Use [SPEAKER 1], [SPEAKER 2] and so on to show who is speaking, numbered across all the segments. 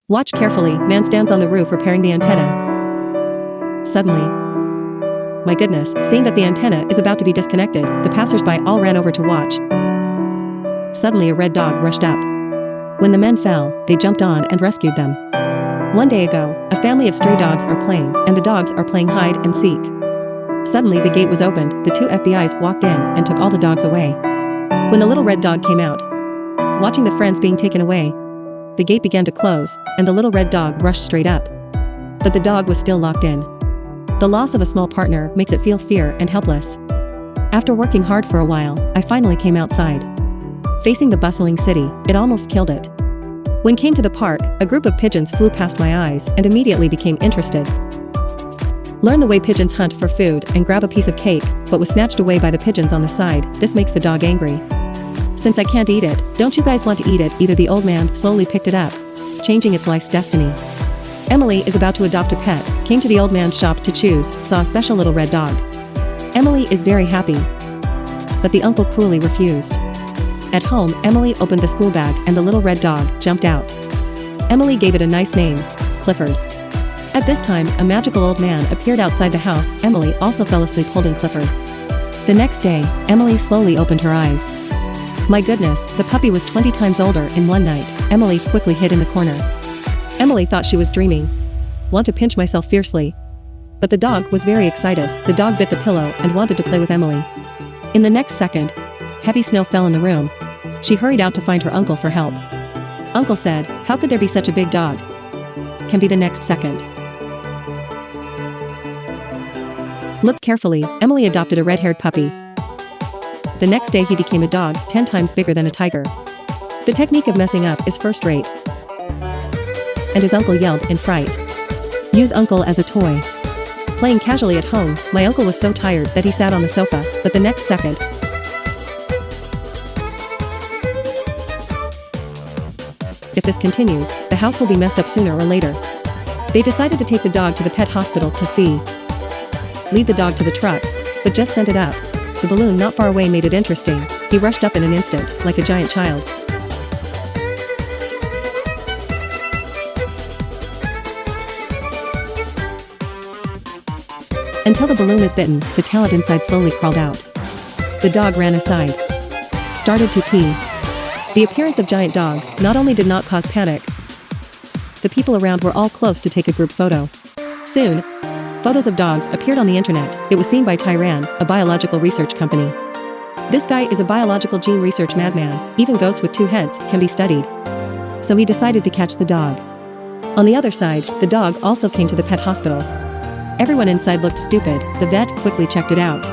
[SPEAKER 1] Watch carefully, man stands on the roof repairing the antenna. Suddenly, my goodness, seeing that the antenna is about to be disconnected, the passersby all ran over to watch. Suddenly a red dog rushed up. When the men fell, they jumped on and rescued them. One day ago, a family of stray dogs are playing, and the dogs are playing hide and seek. Suddenly the gate was opened, the two FBIs walked in and took all the dogs away. When the little red dog came out, watching the friends being taken away, the gate began to close, and the little red dog rushed straight up. But the dog was still locked in. The loss of a small partner makes it feel fear and helpless. After working hard for a while, I finally came outside. Facing the bustling city, it almost killed it. When came to the park, a group of pigeons flew past my eyes and immediately became interested. Learn the way pigeons hunt for food and grab a piece of cake, but was snatched away by the pigeons on the side. This makes the dog angry. Since I can't eat it, don't you guys want to eat it? Either the old man slowly picked it up, changing its life's destiny. Emily is about to adopt a pet, came to the old man's shop to choose, saw a special little red dog. Emily is very happy, but the uncle cruelly refused. At home, Emily opened the school bag and the little red dog jumped out. Emily gave it a nice name, Clifford. At this time, a magical old man appeared outside the house. Emily also fell asleep holding Clifford. The next day, Emily slowly opened her eyes. My goodness, the puppy was 20 times older in one night. Emily quickly hid in the corner. Emily thought she was dreaming. Want to pinch myself fiercely. But the dog was very excited. The dog bit the pillow and wanted to play with Emily. In the next second, heavy snow fell in the room. She hurried out to find her uncle for help. Uncle said, "How could there be such a big dog?" Can be the next second. Look carefully, Emily adopted a red-haired puppy. The next day he became a dog 10 times bigger than a tiger. The technique of messing up is first rate. And his uncle yelled in fright. Use uncle as a toy. Playing casually at home, my uncle was so tired that he sat on the sofa, but the next second, if this continues, the house will be messed up sooner or later. They decided to take the dog to the pet hospital to see. Lead the dog to the truck, but just sent it up. The balloon not far away made it interesting. He rushed up in an instant, like a giant child. Until the balloon is bitten, the talent inside slowly crawled out. The dog ran aside. Started to pee. The appearance of giant dogs not only did not cause panic, the people around were all close to take a group photo. Soon, photos of dogs appeared on the internet. It was seen by Tyran, a biological research company. This guy is a biological gene research madman. Even goats with two heads can be studied. So he decided to catch the dog. On the other side, the dog also came to the pet hospital. Everyone inside looked stupid. The vet quickly checked it out.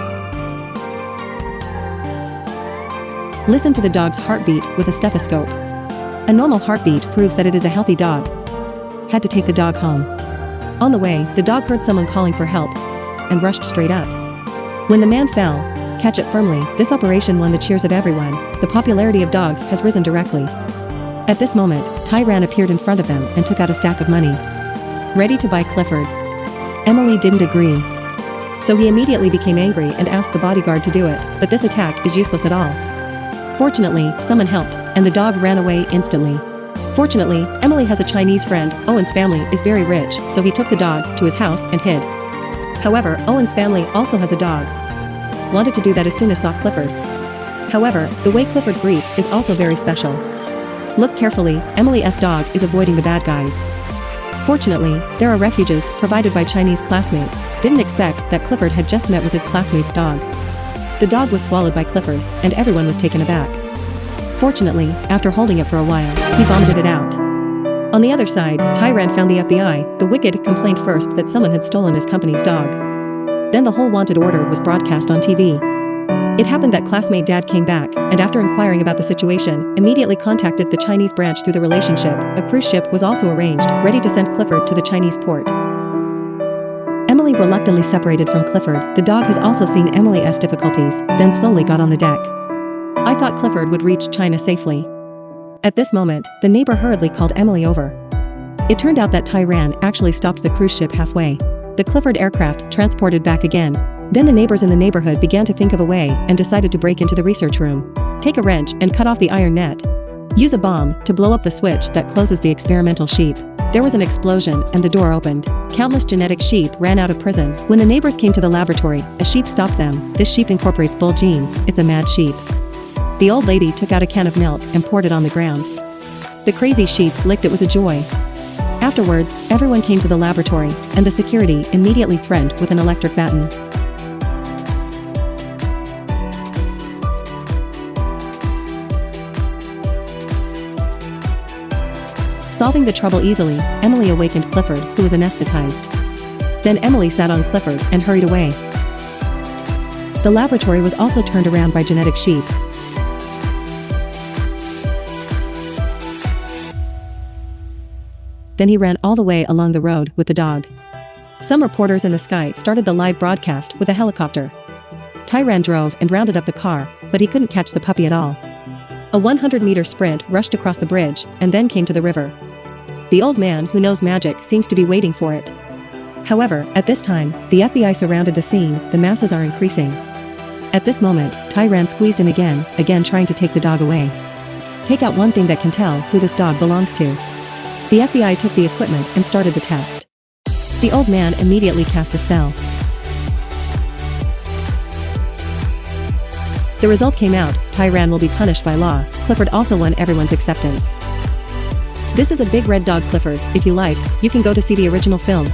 [SPEAKER 1] Listen to the dog's heartbeat with a stethoscope. A normal heartbeat proves that it is a healthy dog. Had to take the dog home. On the way, the dog heard someone calling for help and rushed straight up. When the man fell, catch it firmly. This operation won the cheers of everyone. The popularity of dogs has risen directly. At this moment, Tyran appeared in front of them and took out a stack of money. Ready to buy Clifford. Emily didn't agree. So he immediately became angry and asked the bodyguard to do it, but this attack is useless at all. Fortunately, someone helped, and the dog ran away instantly. Fortunately, Emily has a Chinese friend. Owen's family is very rich, so he took the dog to his house and hid. However, Owen's family also has a dog. Wanted to do that as soon as saw Clifford. However, the way Clifford greets is also very special. Look carefully, Emily's dog is avoiding the bad guys. Fortunately, there are refuges provided by Chinese classmates. Didn't expect that Clifford had just met with his classmate's dog. The dog was swallowed by Clifford, and everyone was taken aback. Fortunately, after holding it for a while, he vomited it out. On the other side, Tyran found the FBI. The wicked complained first that someone had stolen his company's dog. Then the whole wanted order was broadcast on TV. It happened that classmate dad came back, and after inquiring about the situation, immediately contacted the Chinese branch through the relationship. A cruise ship was also arranged, ready to send Clifford to the Chinese port. Emily reluctantly separated from Clifford. The dog has also seen Emily's difficulties, then slowly got on the deck. I thought Clifford would reach China safely. At this moment, the neighbor hurriedly called Emily over. It turned out that Tyran actually stopped the cruise ship halfway. The Clifford aircraft transported back again. Then the neighbors in the neighborhood began to think of a way and decided to break into the research room, take a wrench and cut off the iron net. Use a bomb to blow up the switch that closes the experimental sheep. There was an explosion and the door opened. Countless genetic sheep ran out of prison. When the neighbors came to the laboratory, a sheep stopped them. This sheep incorporates bull genes. It's a mad sheep. The old lady took out a can of milk and poured it on the ground. The crazy sheep licked it. Was a joy. Afterwards, everyone came to the laboratory, and the security immediately threatened with an electric baton. Solving the trouble easily, Emily awakened Clifford, who was anesthetized. Then Emily sat on Clifford and hurried away. The laboratory was also turned around by genetic sheep. Then he ran all the way along the road with the dog. Some reporters in the sky started the live broadcast with a helicopter. Tyran drove and rounded up the car, but he couldn't catch the puppy at all. A 100-meter sprint rushed across the bridge and then came to the river. The old man who knows magic seems to be waiting for it. However, at this time, the FBI surrounded the scene. The masses are increasing. At this moment, Tyran squeezed in again trying to take the dog away. Take out one thing that can tell who this dog belongs to. The FBI took the equipment and started the test. The old man immediately cast a spell. The result came out. Tyran will be punished by law. Clifford also won everyone's acceptance. This is a big red dog, Clifford. If you like, you can go to see the original film.